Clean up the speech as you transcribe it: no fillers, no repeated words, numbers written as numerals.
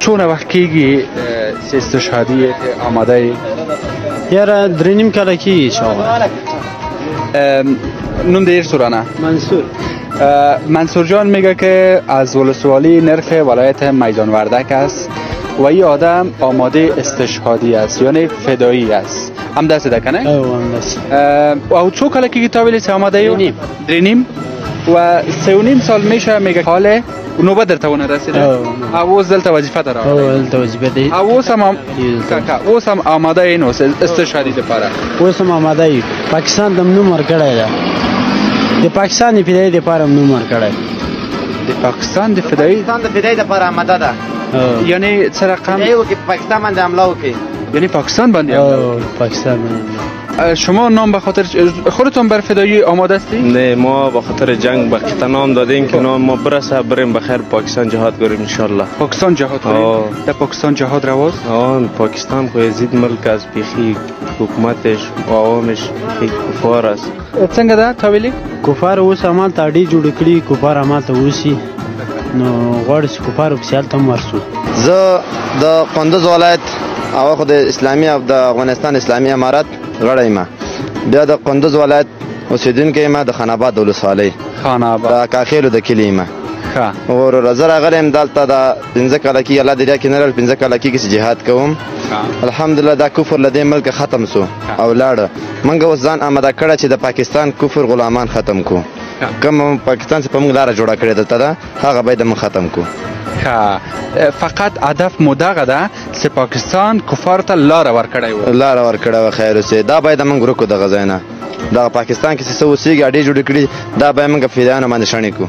څونه وخت کېږي چې استشهادي آماده یې؟ یاره 3.5 کاله کېږي شاوخوا. نوم دیر سورانه؟ منصور. منصور جان میگه که از ولسوالی نرخ ولایت میدان وردک است و این آدم آماده استشهادی است یعنی فدایی است. هم دست ده کنه؟ هم دست. او چو کاله که تا ویلی آماده یو؟ 3.5 و 3.5 سال میشه میگه حاله نوبت در توانه رسیده؟ اوز دلتا وظیفه داره؟ دلتا وظیفه دی. اوز هم آماده این استشهادی دپاره؟ اوز هم آماده ای. پاکستان دم نوم ورکړی ده. د پاکستان د فدایي دپاره هم نوم ورکړی. د پاکستان د فدایي دپاره آماده ده. یعنی څه رقم؟ فدایي وکړي په پاکستان باندې حمله وکړي. یعنی پاکستان باندې پاکستان باندې. شما نام به خاطر خودتون بر فدایی آماده هستی؟ نه ما به خاطر جنگ به قطع نام دادیم که نام ما برسه بریم بخیر پاکستان جهاد بریم ان شاء الله. پاکستان جهاد بریم؟ در پاکستان جهاد رواست؟ پاکستان خو یزید ملک از پیخی حکومتش و عوامش کفار است. څنګه ده تاویلی؟ کفار اوس عمل ته اډې جوړ کړي کفار عمل ته اوسي نو غواړي چې کفار په سیال ته ورسو. زه د قندوز ولایت او خو د اسلامي او د افغانستان اسلامي امارات غړی یم. بیا د قندوز ولایت اوسیدونکی یم د خان آباد ولسوالۍ د کاخیلو د کلي یم. ورور زه راغلی یم دلته د 15 کاله کېږي الله دریا کې نه لرل 15 کاله کېږي چې جهاد کوم. الحمدلله دا کفر له دې ملکه ختم سو او لاړه. موږ اوس ځان آماده کړی چې د پاکستان کفر غلامان ختم کو. کوم پاکستان چې په موږ لاره جوړه کړې دلته ده هغه باید موږ ختم کو. فقط هدف مو دغه ده چې پاکستان کفار ته لاره ورکړی و. لاره ورکړی و خیر اوسې دا باید موږ ورکو دغه ځای نه. دغه پاکستان کې څه اوسېږي اډې جوړې کړي دا باید موږ فدایانو باندې شڼې کړو.